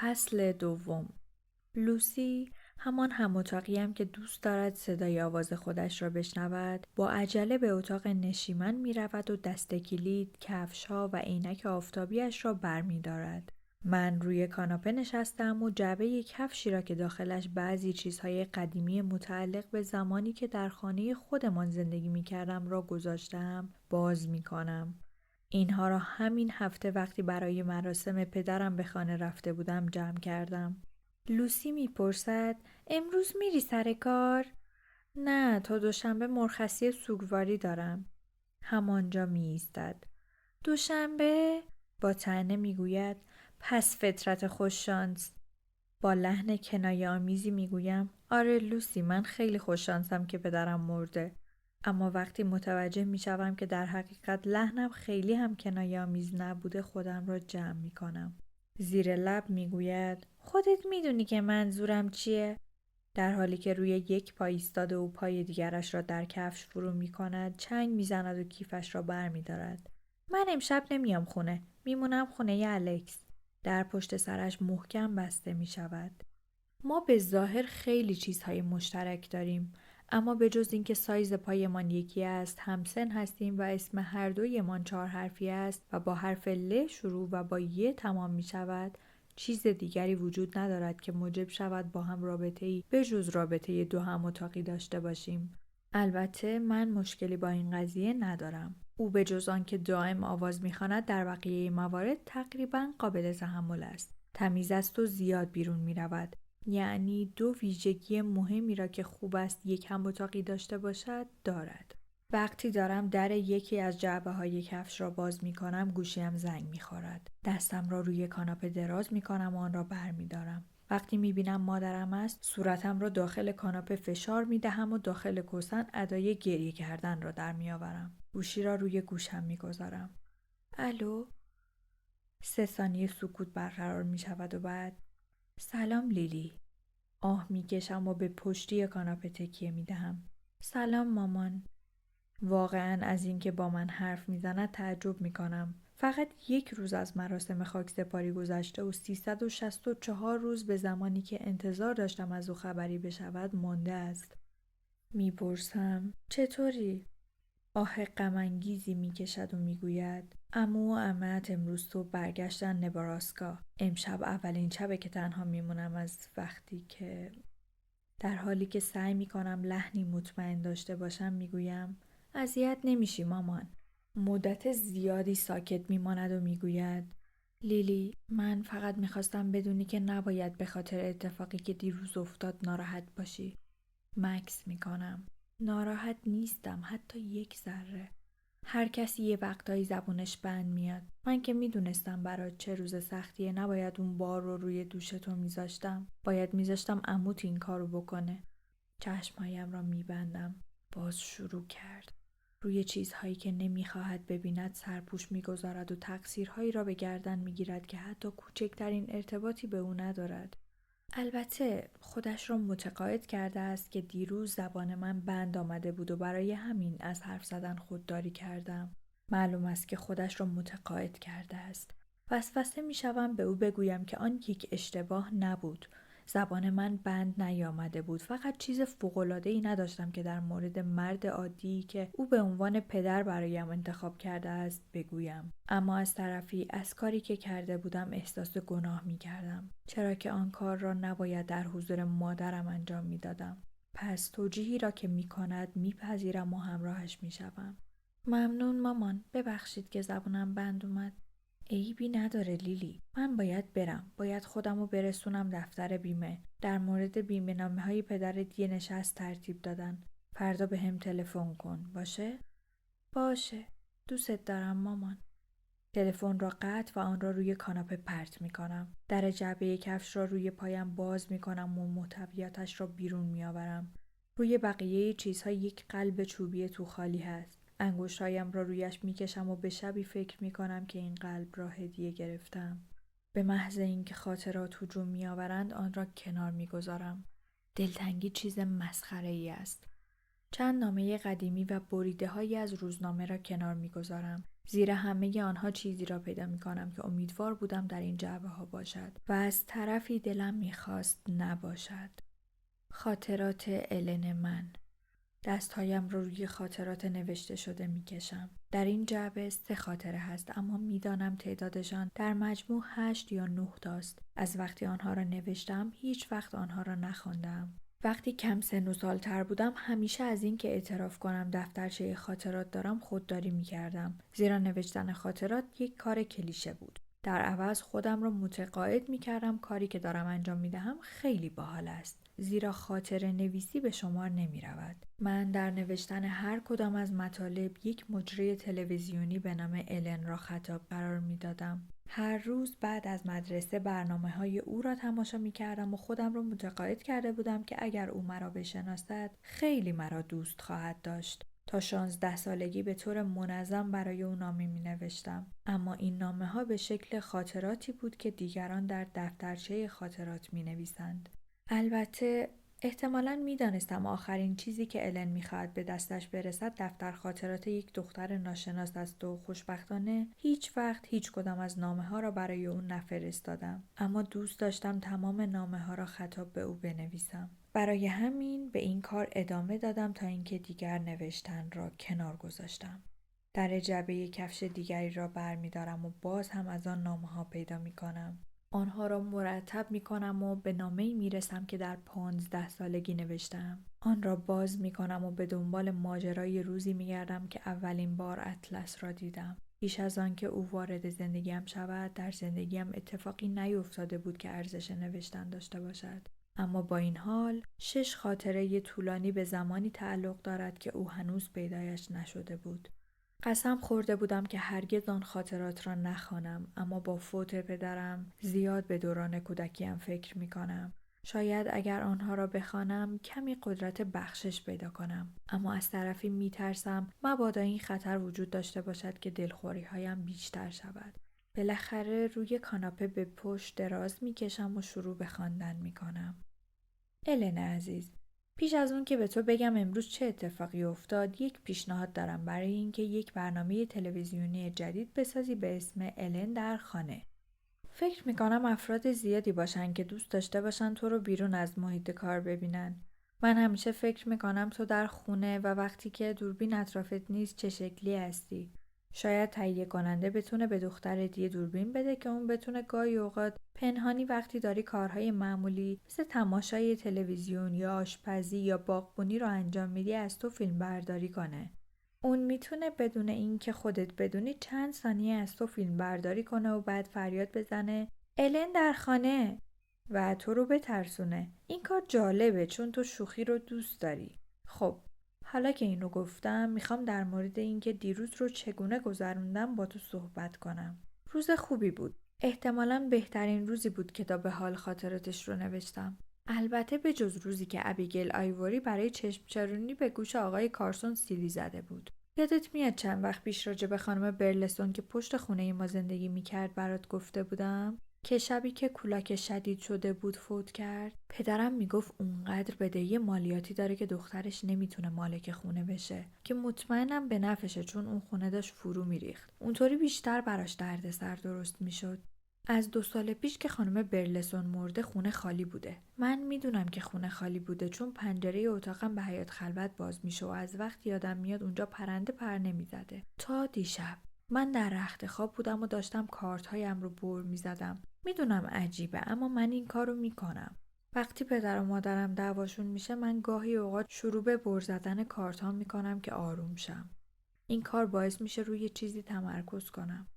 فصل دوم. لوسی، همان هم که دوست دارد صدای آواز خودش را بشنود، با عجله به اتاق نشیمن می رود و دست کلید، کفش‌ها و عینک آفتابیش را برمی‌دارد. من روی کاناپه نشستم و جعبه کفشی را که داخلش بعضی چیزهای قدیمی متعلق به زمانی که در خانه خودمان زندگی می کردم را گذاشتم باز می کنم. اینها را همین هفته وقتی برای مراسم پدرم به خانه رفته بودم جمع کردم. لوسی میپرسد امروز میری سر کار؟ نه، تا دوشنبه مرخصی سوگواری دارم. همانجا میایستد. دوشنبه؟ با طعنه میگوید پس فطرت خوششانس. با لحن کنایه آمیزی میگویم آره لوسی، من خیلی خوششانسم که پدرم مرده. اما وقتی متوجه میشوم که در حقیقت لحنم خیلی هم کنایه آمیز نبوده خودم را جمع میکنم. زیر لب میگوید خودت میدونی که منظورم چیه؟ در حالی که روی یک پای ایستاده و پای دیگرش را در کفش فرو میکند، چنگ میزند و کیفش را برمیدارد. من امشب نمیام خونه، میمونم خونه الکس. در پشت سرش محکم بسته میشود. ما به ظاهر خیلی چیزهای مشترک داریم، اما به جز اینکه سایز پایمان یکی است، همسن هستیم و اسم هر دویمان 4 حرفی است و با حرف ل شروع و با ی تمام می شود، چیز دیگری وجود ندارد که موجب شود با هم رابطه‌ای به جز رابطه دو هم اتاقی داشته باشیم. البته من مشکلی با این قضیه ندارم. او به جز آنکه دائم آواز می‌خواند در بقیه موارد تقریباً قابل تحمل است. تمیز است و زیاد بیرون می‌رود. یعنی دو ویژگی مهمی را که خوب است یک هم اتاقی داشته باشد دارد. وقتی دارم در یکی از جعبه‌های کفش را باز می‌کنم گوشیم زنگ می‌خورد. دستم را روی کاناپه دراز می‌کنم و آن را برمی‌دارم. وقتی می‌بینم مادرم است صورتم را داخل کاناپه فشار می‌دهم و داخل کوسن ادای گریه کردن را در می‌آورم. گوشی را روی گوشم می‌گذارم. الو؟ 3 ثانیه سکوت برقرار می‌شود و بعد سلام لیلی. آه میکشم و به پشتی کاناپه تکیه میدهم. سلام مامان. واقعا از اینکه با من حرف میزند تعجب میکنم. فقط 1 روز از مراسم خاکسپاری گذشته و 364 روز به زمانی که انتظار داشتم از او خبری بشود مانده است. میپرسم چطوری؟ آه غم‌انگیزی میکشد و میگوید عمو و عمه‌ات امروز صبح برگشتن نبراسکا. امشب اولین شبه که تنها میمونم از وقتی که... در حالی که سعی میکنم لحنی مطمئن داشته باشم میگویم اذیت نمیشی مامان. مدت زیادی ساکت میماند و میگوید لیلی، من فقط میخواستم بدونی که نباید به خاطر اتفاقی که دیروز افتاد ناراحت باشی. مکث میکنم. ناراحت نیستم، حتی 1 ذره. هر کسی یه وقتایی زبونش بند میاد. من که میدونستم برات چه روز سختیه، نباید اون بار رو روی دوشتو میذاشتم. باید میذاشتم عموت این کارو بکنه. چشمهایم را میبندم. باز شروع کرد. روی چیزهایی که نمیخواهد ببیند سرپوش میگذارد و تقصیرهایی را به گردن میگیرد که حتی کوچکترین ارتباطی به او ندارد. البته خودش را متقاعد کرده است که دیروز زبان من بند آمده بود و برای همین از حرف زدن خودداری کردم. معلوم است که خودش را متقاعد کرده است. وسوسه می شوم به او بگویم که آن یک اشتباه نبود. زبان من بند نیامده بود. فقط چیز فوق‌العاده‌ای نداشتم که در مورد مرد عادی که او به عنوان پدر برایم انتخاب کرده است بگویم. اما از طرفی از کاری که کرده بودم احساس گناه می کردم. چرا که آن کار را نباید در حضور مادرم انجام می دادم. پس توجیهی را که می کند می پذیرم و همراهش می شوم. ممنون مامان. ببخشید که زبانم بند اومد. عیبی نداره لیلی. من باید برم. باید خودمو برسونم دفتر بیمه. در مورد بیمه نامه های پدرت یه نشست ترتیب دادن. فردا به هم تلفن کن. باشه؟ باشه. دوست دارم مامان. تلفن را قطع و آن را روی کاناپه پرت می کنم. در جعبه کفش را روی پایم باز می کنم و محتویاتش را بیرون می آورم. روی بقیه چیزها یک قلب چوبی تو خالی هست. انگشتایم را رویش می کشم و به شبی فکر می کنم که این قلب را هدیه گرفتم. به محض اینکه خاطرات هجوم می آورند آن را کنار می گذارم. دلتنگی چیز مسخره ای است. چند نامه قدیمی و بریده‌هایی از روزنامه را کنار می‌گذارم. زیر همه آنها چیزی را پیدا می‌کنم که امیدوار بودم در این جعبه‌ها باشد و از طرفی دلم می‌خواست نباشد. خاطرات الن من. دستهایم رو روی خاطرات نوشته شده می‌کشم. در این جعبه 3 خاطره هست، اما می‌دانم تعدادشان در مجموع 8 یا 9 تاست. از وقتی آنها را نوشتم هیچ وقت آنها را نخواندم. وقتی کم سن و سالتر بودم همیشه از این که اعتراف کنم دفترچه خاطرات دارم خودداری می‌کردم، زیرا نوشتن خاطرات یک کار کلیشه بود. در عوض خودم را متقاعد می‌کردم کاری که دارم انجام می‌دهم خیلی باحال است، زیرا خاطره نویسی به شمار نمی‌رود. من در نوشتن هر کدام از مطالب یک مجری تلویزیونی به نام الن را خطاب قرار می‌دادم. هر روز بعد از مدرسه برنامه‌های او را تماشا می‌کردم و خودم را متقاعد کرده بودم که اگر او مرا بشناسد خیلی مرا دوست خواهد داشت. تا 16 سالگی به طور منظم برای او نامه می‌نوشتم، اما این نامه‌ها به شکل خاطراتی بود که دیگران در دفترچه خاطرات می‌نویسند. البته احتمالاً می‌دانستم آخرین چیزی که الن می‌خواهد به دستش برسد دفتر خاطرات یک دختر ناشناس است و خوشبختانه هیچ وقت هیچ کدام از نامه‌ها را برای او نفرستادم، اما دوست داشتم تمام نامه‌ها را خطاب به او بنویسم. برای همین به این کار ادامه دادم تا اینکه دیگر نوشتن را کنار گذاشتم. در جعبه کفش دیگری را برمی‌دارم و باز هم از آن نامه‌ها پیدا می‌کنم. آنها را مرتب می‌کنم و به نامه‌ای می‌رسم که در 15 سالگی نوشتم. آن را باز می‌کنم و به دنبال ماجرای روزی می‌گردم که اولین بار اطلس را دیدم. پیش از آن که او وارد زندگیم شود، در زندگیم اتفاقی نیفتاده بود که ارزش نوشتن داشته باشد. اما با این حال 6 خاطره طولانی به زمانی تعلق دارد که او هنوز پیدایش نشده بود. قسم خورده بودم که هرگز آن خاطرات را نخوانم، اما با فوت پدرم زیاد به دوران کودکیم فکر می کنم. شاید اگر آنها را بخوانم کمی قدرت بخشش پیدا کنم، اما از طرفی می ترسم مبادا این خطر وجود داشته باشد که دلخوری هایم بیشتر شود. بالاخره روی کاناپه به پشت دراز می کشم و شروع به خواندن می کنم. الن عزیز، پیش از اون که به تو بگم امروز چه اتفاقی افتاد، یک پیشنهاد دارم برای اینکه یک برنامه تلویزیونی جدید بسازی به اسم الن در خانه. فکر میکنم افراد زیادی باشن که دوست داشته باشن تو رو بیرون از محیط کار ببینن. من همیشه فکر میکنم تو در خونه و وقتی که دوربین اطرافت نیست چه شکلی هستی. شاید تهیه کننده بتونه به دخترت یه دوربین بده که اون بتونه گاهی اوقات پنهانی وقتی داری کارهای معمولی مثل تماشای تلویزیون یا آشپزی یا باغبونی رو انجام میدی از تو فیلم برداری کنه. اون میتونه بدون اینکه خودت بدونی چند ثانیه از تو فیلم برداری کنه و بعد فریاد بزنه الن در خانه و تو رو بترسونه. این کار جالبه چون تو شوخی رو دوست داری. خب حالا که اینو گفتم میخوام در مورد اینکه دیروز رو چگونه گذروندم با تو صحبت کنم. روز خوبی بود. احتمالاً بهترین روزی بود که تا به حال خاطراتش رو نوشتم. البته به جز روزی که ابیگیل آیوری برای چشم چرونی به گوش آقای کارسون سیلی زده بود. یادت میاد چند وقت پیش راجع به خانم برلسون که پشت خونه ما زندگی میکرد برات گفته بودم؟ که شبی که کولاک شدید شده بود فوت کرد. پدرم میگفت اونقدر بدهی مالیاتی داره که دخترش نمیتونه مالک خونه بشه، که مطمئنم به نفعشه چون اون خونه داشت فرو میریخت. اونطوری بیشتر براش دردسر درست میشد. از 2 سال پیش که خانم برلسون مرده خونه خالی بوده. من میدونم که خونه خالی بوده چون پنجره اتاقم به حیاط خلوت باز میشه و از وقتی یادم میاد اونجا پرنده پر نمیزده. تا دیشب من در رخت خواب بودم و داشتم کارت هایم رو بر میزدم. میدونم عجیبه اما من این کارو میکنم. وقتی پدر و مادرم دعواشون میشه من گاهی اوقات شروع به بر زدن کارت ها میکنم که آروم شم. این کار باعث میشه روی چیزی تمرکز کنم.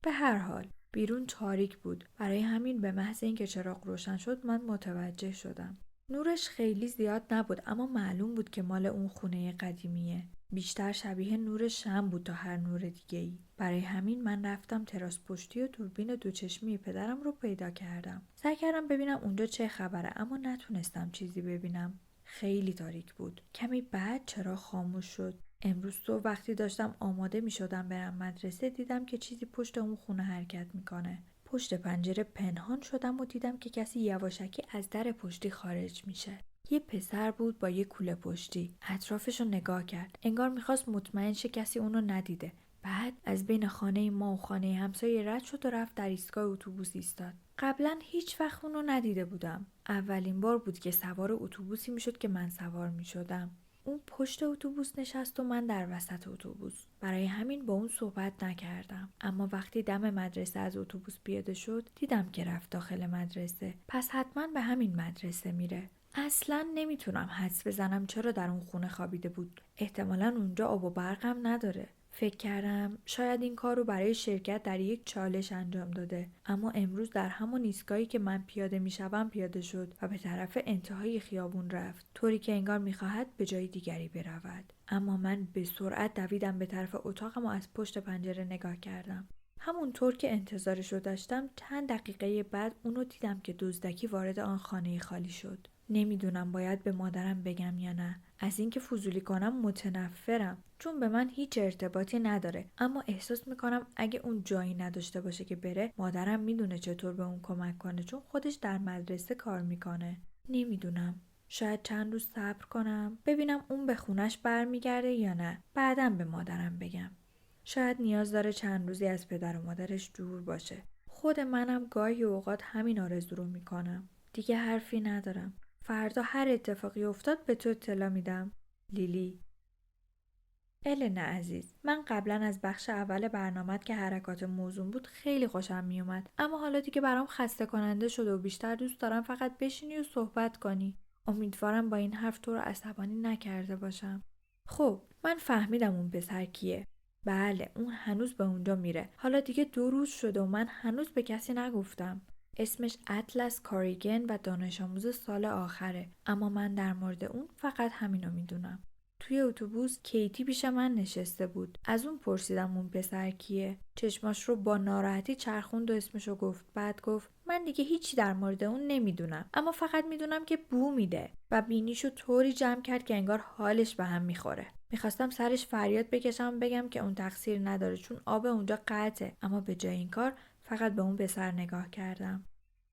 به هر حال بیرون تاریک بود، برای همین به محض اینکه چراغ روشن شد من متوجه شدم. نورش خیلی زیاد نبود اما معلوم بود که مال اون خونه قدیمیه. بیشتر شبیه نور شمع بود تا هر نور دیگه‌ای. برای همین من رفتم تراس پشتی و دوربین 2 چشمی پدرم رو پیدا کردم. سعی کردم ببینم اونجا چه خبره اما نتونستم چیزی ببینم. خیلی تاریک بود. کمی بعد چراغ خاموش شد. امروز صبح وقتی داشتم آماده می شدم برم مدرسه دیدم که چیزی پشت اون خونه حرکت میکنه. پشت پنجره پنهان شدم و دیدم که کسی یواشکی از در پشتی خارج میشه. یه پسر بود با یه کوله پشتی. اطرافشو نگاه کرد. انگار میخواست مطمئن شه کسی اونو ندیده. بعد از بین خانه ما و خانه همسایه رد شد و رفت در ایستگاه اتوبوس ایستاد. قبلا هیچ وقت اونو ندیده بودم. اولین بار بود که سوار اتوبوسی میشد که من سوار میشدم. اون پشت اتوبوس نشست و من در وسط اتوبوس. برای همین با اون صحبت نکردم. اما وقتی دم مدرسه از اتوبوس پیاده شد دیدم که رفت داخل مدرسه. پس حتما به همین مدرسه میره. اصلا نمیتونم حدس بزنم چرا در اون خونه خوابیده بود. احتمالاً اونجا آب و برقم نداره. فکر کردم شاید این کار رو برای شرکت در یک چالش انجام داده، اما امروز در همون ایستگاهی که من پیاده میشوم پیاده شد و به طرف انتهای خیابون رفت، طوری که انگار میخواهد به جای دیگری برود. اما من به سرعت دویدم به طرف اتاقم و از پشت پنجره نگاه کردم. همونطور که انتظارش رو داشتم چند دقیقه بعد اونو دیدم که دزدکی وارد آن خانه خالی شد. نمیدونم باید به مادرم بگم یا نه. از اینکه فضولی کنم متنفرم، چون به من هیچ ارتباطی نداره، اما احساس میکنم اگه اون جایی نداشته باشه که بره، مادرم میدونه چطور به اون کمک کنه، چون خودش در مدرسه کار میکنه. نمیدونم. شاید چند روز صبر کنم ببینم اون به خونش برمیگرده یا نه، بعدم به مادرم بگم. شاید نیاز داره چند روزی از پدر و مادرش دور باشه. خود منم گاهی اوقات همین آرزو رو میکنم. دیگه حرفی ندارم. فردا هر اتفاقی افتاد به تو اطلاع میدم. لیلی. الن عزیز، من قبلا از بخش اول برنامه‌ات که حرکات موزون بود خیلی خوشم میومد، اما حالا دیگه برام خسته کننده شده و بیشتر دوست دارم فقط بشینی و صحبت کنی. امیدوارم با این حرف تو رو عصبانی نکرده باشم. خب، من فهمیدم اون پسر کیه. بله، اون هنوز به اونجا میره. حالا دیگه 2 روز شده و من هنوز به کسی نگفتم. اسمش اطلس کاریگن و دانش آموز سال آخره، اما من در مورد اون فقط همینو میدونم. توی اتوبوس کیتی پیش من نشسته بود. از اون پرسیدم اون پسر کیه. چشماش رو با ناراحتی چرخوند و اسمشو گفت. بعد گفت من دیگه هیچی در مورد اون نمیدونم، اما فقط میدونم که بو میده، و بینیشو طوری جمع کرد که انگار حالش به هم میخوره. میخواستم سرش فریاد بکشم بگم که اون تقصیر نداره چون آب اونجا قطعه، اما به جای این کار فقط به اون پسر نگاه کردم.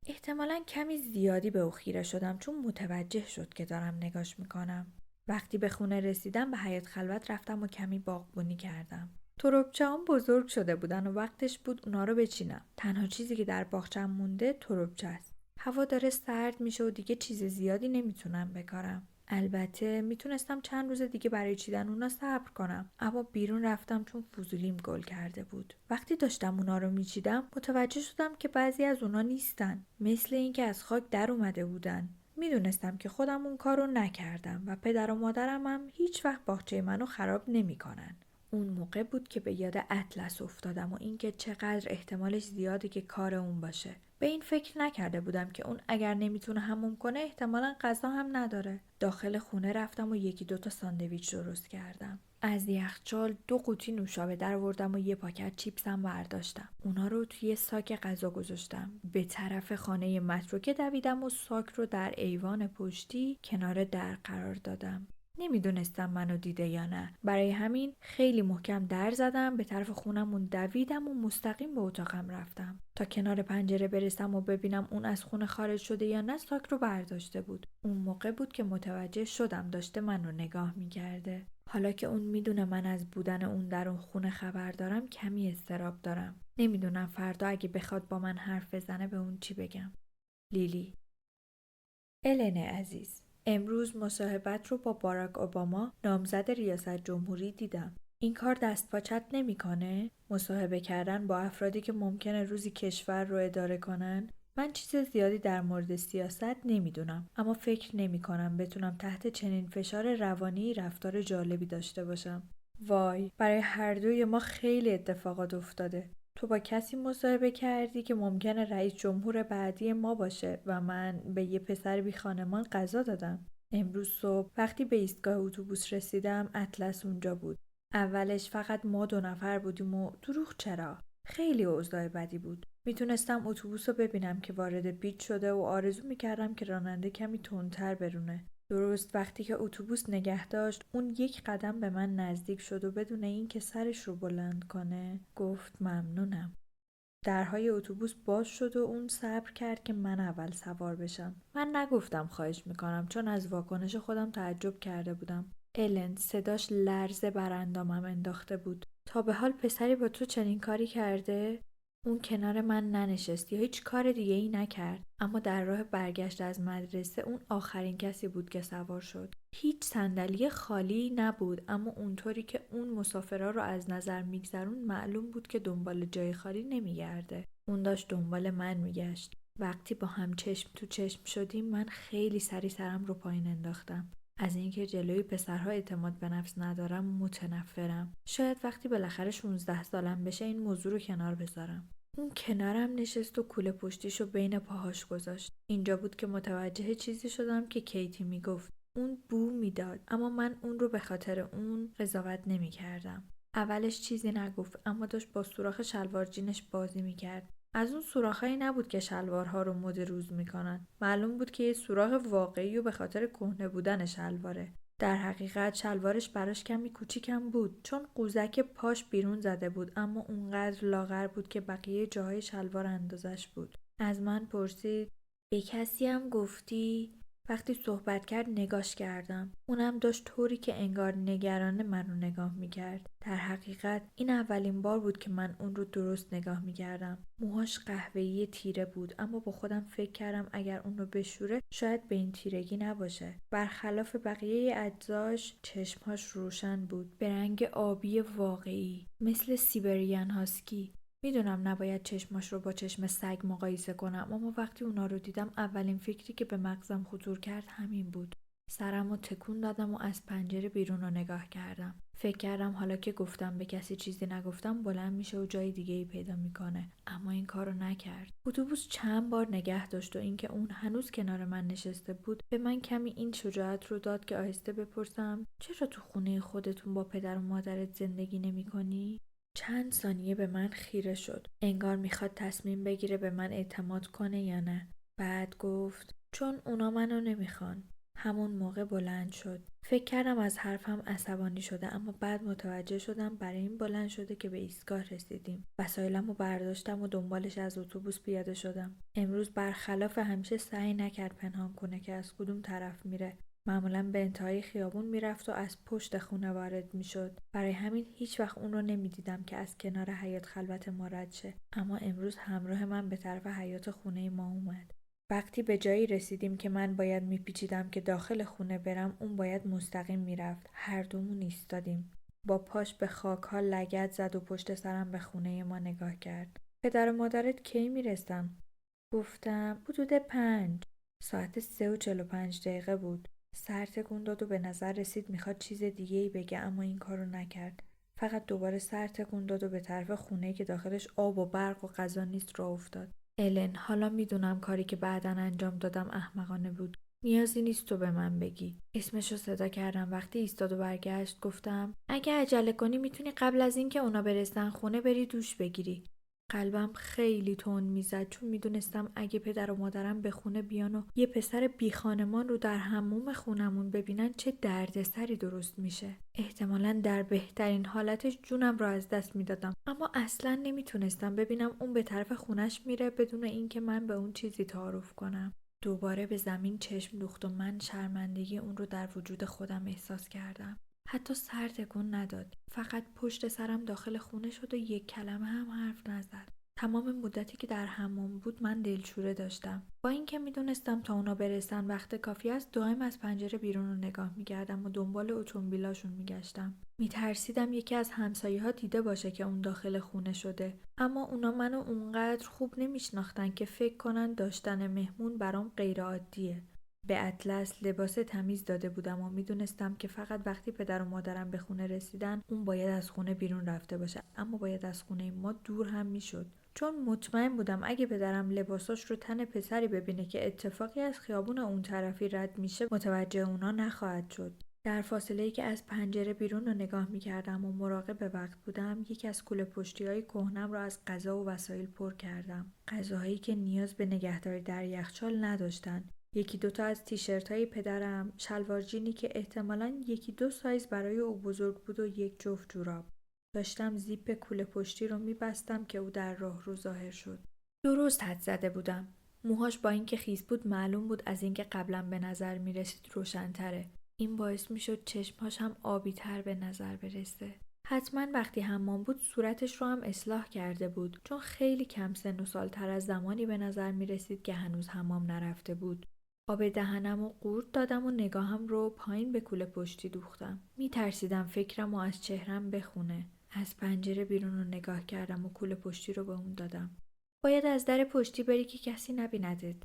احتمالاً کمی زیادی به او خیره شدم چون متوجه شد که دارم نگاش میکنم. وقتی به خونه رسیدم به حیاط خلوت رفتم و کمی باغبونی کردم. تربچه‌هام بزرگ شده بودن و وقتش بود اونا رو بچینم. تنها چیزی که در باغچه‌م مونده تربچه است. هوا داره سرد میشه و دیگه چیز زیادی نمیتونم بکارم. البته میتونستم چند روز دیگه برای چیدن اونا صبر کنم، اما بیرون رفتم چون فضولیم گل کرده بود. وقتی داشتم اونا رو میچیدم متوجه شدم که بعضی از اونا نیستن، مثل اینکه از خاک در اومده بودن. میدونستم که خودم اون کارو نکردم و پدر و مادرم هم هیچ وقت باغچه منو خراب نمیکنن. اون موقع بود که به یاد اطلس افتادم و اینکه چقدر احتمالش زیاده که کار اون باشه. به این فکر نکرده بودم که اون اگر نمیتونه حموم کنه احتمالاً غذا هم نداره. داخل خونه رفتم و 1-2 تا ساندویچ درست کردم. از یخچال 2 قوطی نوشابه درآوردم و 1 پاکت چیپسم برداشتم. اونا رو توی ساک غذا گذاشتم. به طرف خانه متروکه دویدم و ساک رو در ایوان پشتی کنار در قرار دادم. نمیدونستم منو دیده یا نه. برای همین خیلی محکم در زدم، به طرف خونمون دویدم و مستقیم به اتاقم رفتم. تا کنار پنجره برسم و ببینم اون از خونه خارج شده یا نه ساک رو برداشته بود. اون موقع بود که متوجه شدم داشته منو نگاه میکرده. حالا که اون میدونه من از بودن اون در اون خونه خبر دارم کمی اضطراب دارم. نمیدونم فردا اگه بخواد با من حرف بزنه به اون چی بگم. لیلی. الن عزیز، امروز مصاحبت رو با باراک اوباما نامزد ریاست جمهوری دیدم. این کار دست پاچت نمی‌کنه؟ مصاحبه کردن با افرادی که ممکنه روزی کشور رو اداره کنن؟ من چیز زیادی در مورد سیاست نمیدونم، اما فکر نمی‌کنم بتونم تحت چنین فشار روانی رفتار جالبی داشته باشم. وای، برای هر دوی ما خیلی اتفاقات افتاده. تو با کسی مصاحبه کردی که ممکنه رئیس جمهور بعدی ما باشه و من به یه پسر بی خانمان غذا دادم. امروز صبح وقتی به ایستگاه اتوبوس رسیدم اطلس اونجا بود. اولش فقط ما 2 نفر بودیم و دروغ چرا؟ خیلی اوضاع بدی بود. میتونستم اتوبوس رو ببینم که وارد پیچ شده و آرزو میکردم که راننده کمی تندتر برونه. درست وقتی که اتوبوس نگه داشت اون 1 قدم به من نزدیک شد و بدون اینکه سرش رو بلند کنه گفت ممنونم. درهای اتوبوس باز شد و اون صبر کرد که من اول سوار بشم. من نگفتم خواهش میکنم، چون از واکنش خودم تعجب کرده بودم. الن صداش لرزه بر اندامم انداخته بود. تا به حال پسری با تو چنین کاری کرده؟ اون کنار من ننشست یا هیچ کار دیگه ای نکرد، اما در راه برگشت از مدرسه اون آخرین کسی بود که سوار شد. هیچ صندلی خالی نبود، اما اونطوری که اون مسافرها رو از نظر میگذرون معلوم بود که دنبال جای خالی نمیگرده. اون داشت دنبال من میگشت. وقتی با هم چشم تو چشم شدیم من خیلی سری سرم رو پایین انداختم. از اینکه جلوی پسرها اعتماد به نفس ندارم متنفرم. شاید وقتی بالاخره 16 سالم بشه این موضوع رو کنار بذارم. اون کنارم نشست و کوله پشتیشو بین پاهاش گذاشت. اینجا بود که متوجه چیزی شدم که کیتی میگفت. اون بو میداد، اما من اون رو به خاطر اون قضاوت نمیکردم. اولش چیزی نگفت، اما داشت با سوراخ شلوار جینش بازی میکرد. از اون سوراخایی نبود که شلوارها رو مد روز میکنن. معلوم بود که یه سوراخ واقعی و به خاطر کهنه بودن شلواره. در حقیقت شلوارش براش کمی کوچیکم بود، چون قوزک پاش بیرون زده بود، اما اونقدر لاغر بود که بقیه جاهای شلوار اندازش بود. از من پرسید به کسی هم گفتی؟ وقتی صحبت کرد نگاش کردم. اونم داشت طوری که انگار نگران منو نگاه میکرد. در حقیقت این اولین بار بود که من اون رو درست نگاه میکردم. موهاش قهوه‌ای تیره بود، اما با خودم فکر کردم اگر اون رو بشوره شاید به این تیرگی نباشه. برخلاف بقیه اجزاش چشمهاش روشن بود، به رنگ آبی واقعی، مثل سیبریان هاسکی. میدونم نباید چشماش رو با چشم سگ مقایسه کنم، اما وقتی اونا رو دیدم اولین فکری که به مغزم خطور کرد همین بود. سرم رو تکون دادم و از پنجره بیرون رو نگاه کردم. فکر کردم حالا که گفتم به کسی چیزی نگفتم بلند میشه و جای دیگه ای پیدا میکنه، اما این کارو نکرد. اتوبوس چند بار نگه داشت و اینکه اون هنوز کنار من نشسته بود به من کمی این شجاعت رو داد که آهسته بپرسم چرا تو خونه خودتون با پدر و مادرت زندگی نمیکنی؟ چند ثانیه به من خیره شد. انگار میخواد تصمیم بگیره به من اعتماد کنه یا نه. بعد گفت چون اونا منو نمیخوان. همون موقع بلند شد. فکر کردم از حرفم عصبانی شده، اما بعد متوجه شدم برای این بلند شده که به ایستگاه رسیدیم. وسایلمو برداشتم و دنبالش از اتوبوس پیاده شدم. امروز برخلاف همیشه سعی نکرد پنهان کنه که از کدوم طرف میره. معمولا به انتهای خیابون میرفت و از پشت خونه وارد میشد. برای همین هیچ وقت اون رو نمیدیدم که از کنار حیاط خلوت ما رد شه، اما امروز همراه من به طرف حیاط خونه ما اومد. وقتی به جایی رسیدیم که من باید میپیچیدم که داخل خونه برم، اون باید مستقیم میرفت. هر دومون ایستادیم. با پاش به خاک‌ها لگد زد و پشت سرم به خونه ما نگاه کرد. پدر و مادرت کی میرسن؟ گفتم حدود 5. ساعت 3:45 بود. سر تکون داد و به نظر رسید میخواد چیز دیگه ای بگه، اما این کارو نکرد. فقط دوباره سر تکون داد و به طرف خونه‌ای که داخلش آب و برق و غذا نیست راه افتاد. الن، حالا میدونم کاری که بعداً انجام دادم احمقانه بود. نیازی نیست تو به من بگی. اسمشو صدا کردم. وقتی ایستاد و برگشت گفتم اگه عجله کنی میتونی قبل از اینکه اونا برسن خونه بری دوش بگیری. قلبم خیلی تند میزد، چون میدونستم اگه پدر و مادرم به خونه بیان و یه پسر بی خانمان رو در حموم خونمون ببینن چه دردسری درست میشه. احتمالاً در بهترین حالتش جونم رو از دست میدادم، اما اصلاً نمیتونستم ببینم اون به طرف خونش میره بدون اینکه من به اون چیزی تعارف کنم. دوباره به زمین چشم دوخت و من شرمندگی اون رو در وجود خودم احساس کردم. حتی سر تکون نداد. فقط پشت سرم داخل خونه شد و یک کلمه هم حرف نزد. تمام مدتی که در حمام بود من دلشوره داشتم. با اینکه میدونستم تا اونا برسن وقت کافی است، دائم از پنجره بیرون رو نگاه میکردم و دنبال اتومبیلاشون میگشتم. میترسیدم یکی از همسایه‌ها دیده باشه که اون داخل خونه شده، اما اونا منو اونقدر خوب نمیشناختن که فکر کنن داشتن مهمون برام غیر عادیه. به اطلس لباس تمیز داده بودم و میدونستم که فقط وقتی پدر و مادرم به خونه رسیدن اون باید از خونه بیرون رفته باشه، اما باید از خونه ما دور هم میشد، چون مطمئن بودم اگه پدرم لباساش رو تن پسری ببینه که اتفاقی از خیابون اون طرفی رد میشه متوجه اونا نخواهد شد. در فاصله‌ای که از پنجره بیرون رو نگاه میکردم و مراقب وقت بودم، یکی از کوله پشتی‌های کهنه‌ام رو از غذا و وسایل پر کردم. غذاهایی که نیاز به نگهداری در یخچال نداشتن. یکی دوتا از تیشرت‌های پدرم، شلوار جینی که احتمالاً 1-2 سایز برای او بزرگ بود و یک جفت جوراب. داشتم زیپ کوله پشتی رو میبستم که او در راه رو ظاهر شد. درست حد زده بودم. موهاش با اینکه خیس بود معلوم بود از اینکه قبلا به نظر میرسید روشن‌تره. این باعث میشد چشمهاش هم آبی تر به نظر برسه. حتما وقتی حمام بود صورتش رو هم اصلاح کرده بود، چون خیلی کم سن و سالتر از زمانی به نظر میرسید که هنوز حمام نرفته بود. آب دهنم و قورت دادم و نگاهم رو پایین به کوله پشتی دوختم. میترسیدم فکرم و از چهرم بخونه. از پنجره بیرون رو نگاه کردم و کوله پشتی رو به اون دادم. باید از در پشتی بری که کسی نبیندت.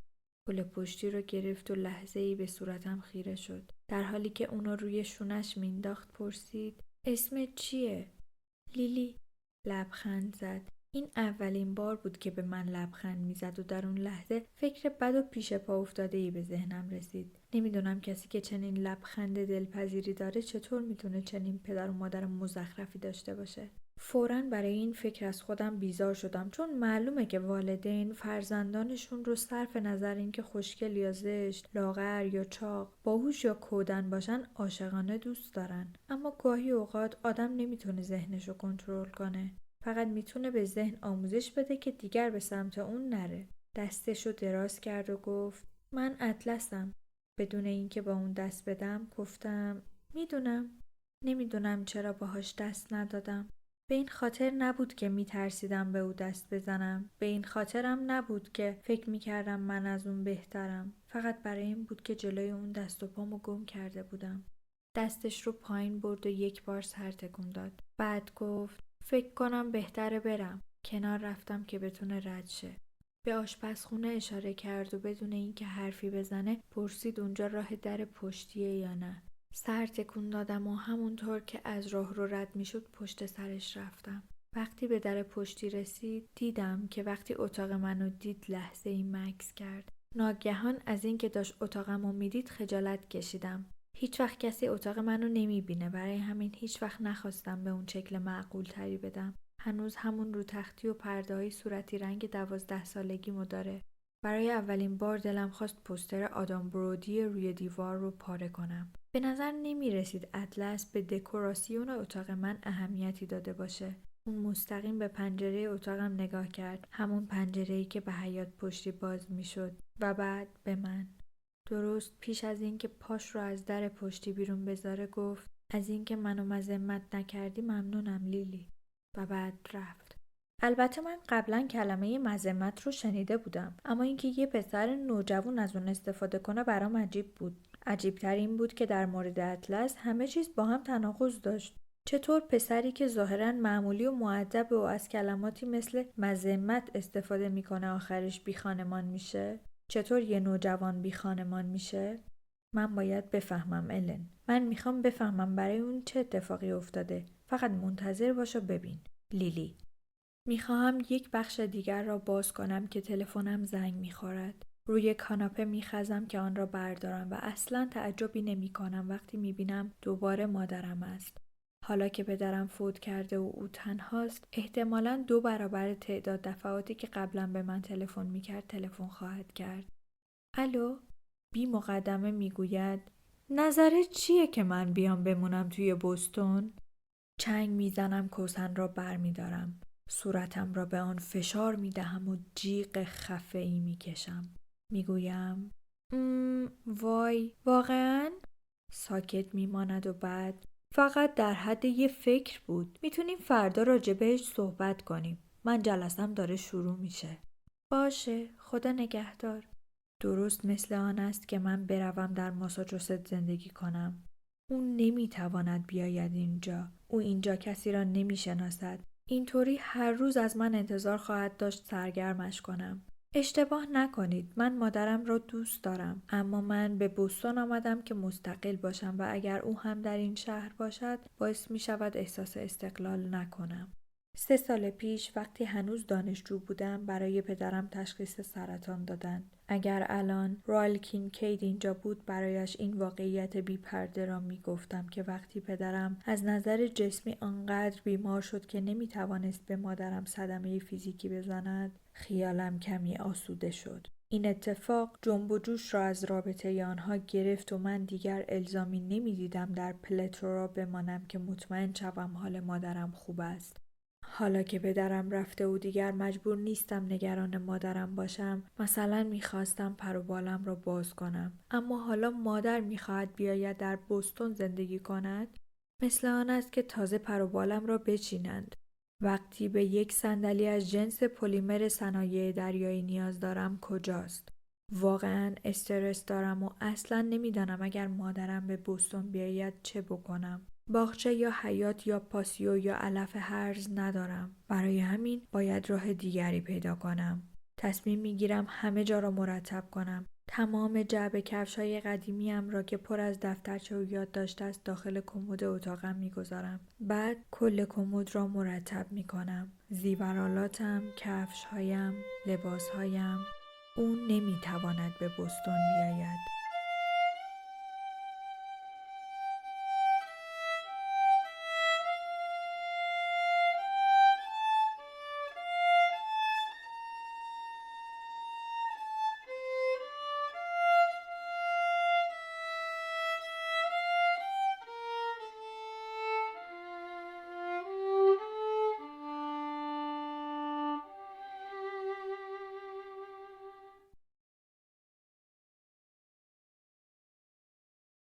کوله پشتی رو گرفت و لحظه‌ای به صورتم خیره شد. در حالی که اونو روی شونش مینداخت پرسید: اسمت چیه؟ لیلی. لبخند زد. این اولین بار بود که به من لبخند میزد و در اون لحظه فکر بد و پیش پا افتاده‌ای به ذهنم رسید. نمیدونم کسی که چنین لبخند دلپذیری داره چطور میتونه چنین پدر و مادر مزخرفی داشته باشه. فوراً برای این فکر از خودم بیزار شدم، چون معلومه که والدین فرزندانشون رو صرف نظر اینکه خوشگل یا زشت، لاغر یا چاق، باهوش یا کودن باشن عاشقانه دوست دارن. اما گاهی اوقات آدم نمیتونه ذهنشو کنترل کنه. فقط میتونه به ذهن آموزش بده که دیگر به سمت اون نره. دستشو دراز کرد و گفت: من اطلسم. بدون اینکه با اون دست بدم گفتم: میدونم. نمیدونم چرا باهاش دست ندادم. به این خاطر نبود که میترسیدم به او دست بزنم. به این خاطرم نبود که فکر میکردم من از اون بهترم. فقط برای این بود که جلوی اون دست و پامو گم کرده بودم. دستش رو پایین برد و یک بار سر تکون داد. بعد گفت: فکر کنم بهتره برم. کنار رفتم که بتونه رد شه. به آشپزخونه اشاره کرد و بدون اینکه حرفی بزنه پرسید اونجا راه در پشتیه یا نه. سر تکون دادم و همونطور که از راه رو رد می شد پشت سرش رفتم. وقتی به در پشتی رسید دیدم که وقتی اتاق منو دید لحظه ای مکث کرد. ناگهان از اینکه داشت اتاقمو میدید خجالت کشیدم. هیچ وقت کسی اتاق منو نمیبینه، برای همین هیچ وقت نخواستم به اون شکل معقول تری بدم. هنوز همون رو تختی و پرده‌های صورتی رنگ 12 سالگیمو داره. برای اولین بار دلم خواست پوستر آدام برودی روی دیوار رو پاره کنم. به نظر نمی رسید اطلس به دکوراسیون اتاق من اهمیتی داده باشه. اون مستقیم به پنجره اتاقم نگاه کرد، همون پنجره‌ای که به حیاط پشتی باز می شد، و بعد به من. درست پیش از اینکه پاش رو از در پشتی بیرون بذاره گفت: از اینکه منو مذمت نکردی ممنونم لیلی. و بعد رفت. البته من قبلا کلمه مذمت رو شنیده بودم، اما اینکه یه پسر نوجوان از اون استفاده کنه برام عجیب بود. عجیب‌تر این بود که در مورد اطلس همه چیز با هم تناقض داشت. چطور پسری که ظاهراً معمولی و مؤدب و از کلماتی مثل مذمت استفاده میکنه آخرش بی خانمان میشه؟ چطور یه نوجوان بی خانمان میشه؟ من باید بفهمم الن. من میخوام بفهمم برای اون چه اتفاقی افتاده. فقط منتظر باش و ببین. لیلی. میخواهم یک بخش دیگر را باز کنم که تلفنم زنگ میخورد. روی کاناپه میخزم که آن را بردارم و اصلا تعجبی نمی کنم وقتی میبینم دوباره مادرم است. حالا که پدرم فوت کرده و او تنهاست، احتمالاً 2 برابر تعداد دفعاتی که قبلا به من تلفن میکرد تلفن خواهد کرد. الو؟ بی مقدمه میگوید: نظرت چیه که من بیام بمونم توی بوستون؟ چنگ میزنم کوسن را بر میدارم. صورتم را به آن فشار میدهم و جیغ خفه ای میکشم. میگویم: وای واقعا؟ ساکت میماند و بعد: فقط در حد یه فکر بود. میتونیم فردا راجبش صحبت کنیم. من جلسم داره شروع میشه. باشه، خدا نگهدار. درست مثل آن است که من بروم در ماساچوست زندگی کنم. او نمیتواند بیاید اینجا. او اینجا کسی را نمیشناسد. اینطوری هر روز از من انتظار خواهد داشت سرگرمش کنم. اشتباه نکنید، من مادرم را دوست دارم، اما من به بوستون آمدم که مستقل باشم و اگر او هم در این شهر باشد باعث می شود احساس استقلال نکنم. 3 سال پیش وقتی هنوز دانشجو بودم برای پدرم تشخیص سرطان دادند. اگر الان رایل کینکید اینجا بود برایش این واقعیت بی پرده را می گفتم که وقتی پدرم از نظر جسمی آنقدر بیمار شد که نمی توانست به مادرم صدمه فیزیکی بزند، خیالم کمی آسوده شد. این اتفاق جنب و جوش را از رابطه آنها گرفت و من دیگر الزامی نمی‌دیدم در پلتورا بمانم که مطمئن شوم حال مادرم خوب است. حالا که پدرم رفته و دیگر مجبور نیستم نگران مادرم باشم، مثلا میخواستم پر و بالم را باز کنم، اما حالا مادر میخواهد بیاید در بوستون زندگی کند. مثل آن است که تازه پر و بالم را بچینند. وقتی به یک صندلی از جنس پلیمر صنایع دریایی نیاز دارم کجاست؟ واقعا استرس دارم و اصلا نمیدانم اگر مادرم به بوستون بیاید چه بکنم. باغچه یا حیاط یا پاسیو یا علف هرز ندارم. برای همین باید راه دیگری پیدا کنم. تصمیم میگیرم همه جا را مرتب کنم. تمام جعبه کفش‌های قدیمیم را که پر از دفترچه و یادداشت است داخل کمد اتاقم میگذارم. بعد کل کمد را مرتب میکنم. زیورآلاتم، کفش‌هایم، لباس‌هایم. او نمیتواند به بوستون بیاید.